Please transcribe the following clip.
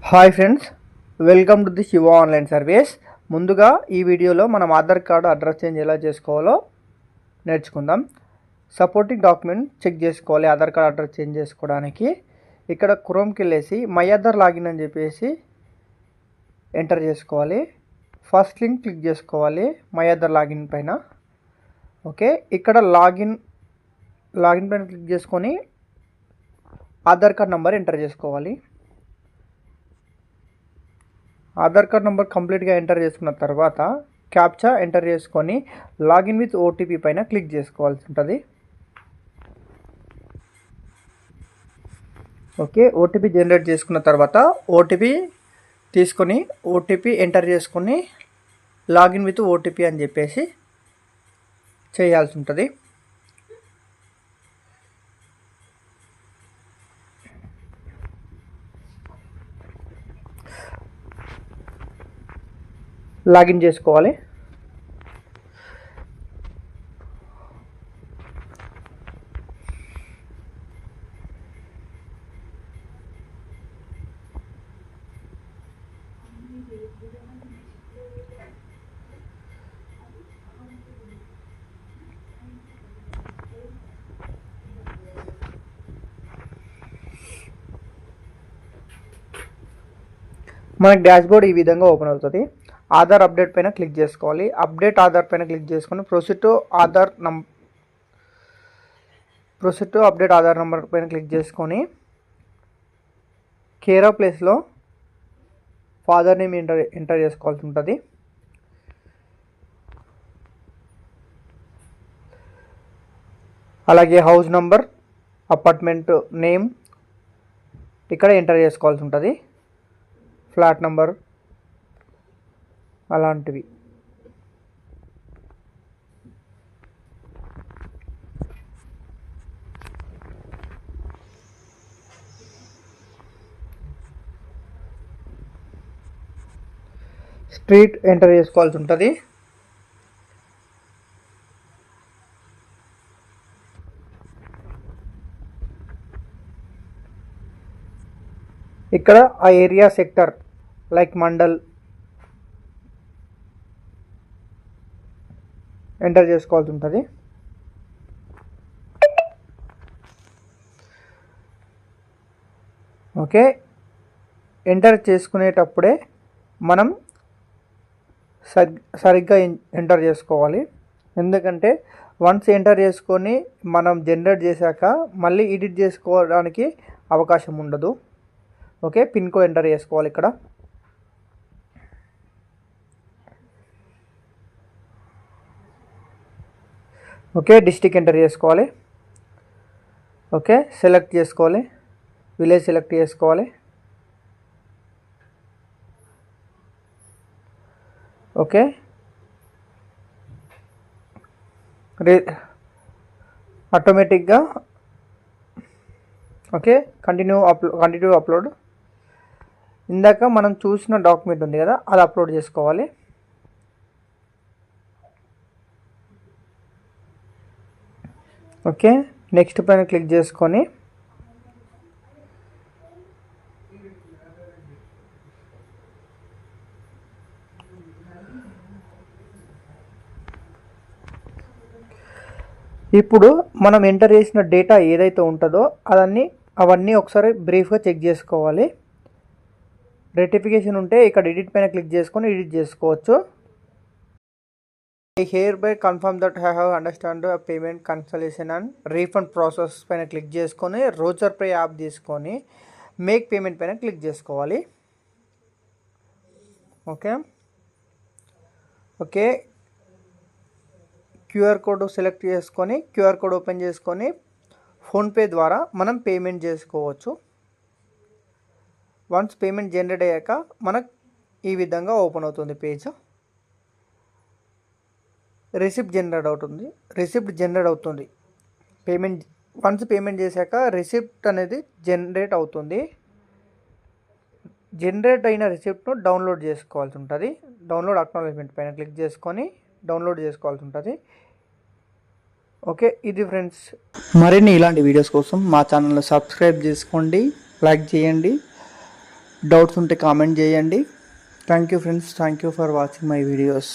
Hi friends, welcome to the Shiva online service. ముందుగా ఈ వీడియోలో మనం ఆధార్ కార్డు అడ్రస్ చేంజ్ ఎలా చేసుకోవాలో నేర్చుకుందాం. సపోర్టింగ్ డాక్యుమెంట్ చెక్ చేసుకోవాలి. ఆధార్ కార్డు అడ్రస్ చేంజ్ చేసుకోవడానికి ఇక్కడ క్రోమ్కి వెళ్ళేసి మై ఆధార్ లాగిన్ అని చెప్పేసి ఎంటర్ చేసుకోవాలి. ఫస్ట్ లింక్ క్లిక్ చేసుకోవాలి మై ఆధార్ లాగిన్ పైన. ఓకే, ఇక్కడ లాగిన్ పైన క్లిక్ చేసుకొని ఆధార్ కార్డ్ నెంబర్ ఎంటర్ చేసుకోవాలి. ఆధార్ కార్డ్ నెంబర్ కంప్లీట్గా ఎంటర్ చేసుకున్న తర్వాత క్యాప్చా ఎంటర్ చేసుకొని లాగిన్ విత్ ఓటీపీ పైన క్లిక్ చేసుకోవాల్సి ఉంటుంది. ఓకే, ఓటీపీ జనరేట్ చేసుకున్న తర్వాత ఓటీపీ తీసుకొని ఓటీపీ ఎంటర్ చేసుకొని లాగిన్ విత్ ఓటీపీ అని చెప్పేసి చేయాల్సి ఉంటుంది. లాగిన్ చేసుకోవాలి. మనకి డాష్బోర్డ్ ఈ విధంగా ఓపెన్ అవుతుంది. ఆధార్ అప్డేట్ పైన క్లిక్ చేసుకోవాలి. అప్డేట్ ఆధార్ పైన క్లిక్ చేసుకొని proceed to update Aadhaar number పైన క్లిక్ చేసుకొని కేర్ ఆఫ్ ప్లేస్లో ఫాదర్ నేమ్ ఎంటర్ చేసుకోవాల్సి ఉంటుంది. అలాగే హౌస్ నంబర్, అపార్ట్మెంట్ నేమ్ ఇక్కడ ఎంటర్ చేసుకోవాల్సి ఉంటుంది. ఫ్లాట్ నంబర్ అలాంటివి. స్ట్రీట్ ఎంటర్ చేసుకోవాల్సి ఉంటుంది. ఇక్కడ ఆ area sector like mandal enter చేసుకోవాల్సి ఉంటుంది. ఓకే, ఎంటర్ చేసుకునేటప్పుడే మనం సరిగ్గా ఎంటర్ చేసుకోవాలి. ఎందుకంటే వన్స్ ఎంటర్ చేసుకొని మనం జనరేట్ చేశాక మళ్ళీ ఎడిట్ చేసుకోవడానికి అవకాశం ఉండదు. ఓకే, పిన్ కోడ్ ఎంటర్ చేసుకోవాలి. ఇక్కడ ఓకే, డిస్ట్రిక్ట్ ఎంటర్ చేసుకోవాలి. ఓకే, సెలెక్ట్ చేసుకోవాలి. విలేజ్ సెలెక్ట్ చేసుకోవాలి. ఓకే, ఆటోమేటిక్గా ఓకే కంటిన్యూ అప్లోడ్. ఇందాక మనం చూసిన డాక్యుమెంట్ ఉంది కదా, అది అప్లోడ్ చేసుకోవాలి. ఓకే, నెక్స్ట్ పైన క్లిక్ చేసుకొని ఇప్పుడు మనం ఎంటర్ చేసిన డేటా ఏదైతే ఉంటుందో అవన్నీ ఒకసారి బ్రీఫ్గా చెక్ చేసుకోవాలి. రెక్టిఫికేషన్ ఉంటే ఇక్కడ ఎడిట్ పైన క్లిక్ చేసుకొని ఎడిట్ చేసుకోవచ్చు. I hereby confirm that I have understand the payment cancellation and refund process పైన క్లిక్ చేసుకొని రోచర్ పే యాప్ తీసుకొని మేక్ పేమెంట్ పైన క్లిక్ చేసుకోవాలి. ఓకే, క్యూఆర్ కోడ్ సెలెక్ట్ చేసుకొని క్యూఆర్ కోడ్ ఓపెన్ చేసుకొని ఫోన్పే ద్వారా మనం పేమెంట్ చేసుకోవచ్చు. వన్స్ పేమెంట్ జనరేట్ అయ్యాక మనకు ఈ విధంగా ఓపెన్ అవుతుంది పేజ్. రిసిప్ట్ జనరేట్ అవుతుంది. వన్స్ పేమెంట్ చేశాక రిసిప్ట్ అనేది జనరేట్ అవుతుంది. జనరేట్ అయిన రిసిప్ట్ను డౌన్లోడ్ చేసుకోవాల్సి ఉంటుంది. డౌన్లోడ్ అక్నాలెడ్జ్మెంట్ పైన క్లిక్ చేసుకొని డౌన్లోడ్ చేసుకోవాల్సి ఉంటుంది. ఓకే, ఇది ఫ్రెండ్స్. మరిన్ని ఇలాంటి వీడియోస్ కోసం మా ఛానల్ని సబ్స్క్రైబ్ చేసుకోండి, లైక్ చేయండి. డౌట్స్ ఉంటే కామెంట్ చేయండి. Thank you friends, thank you for watching my videos.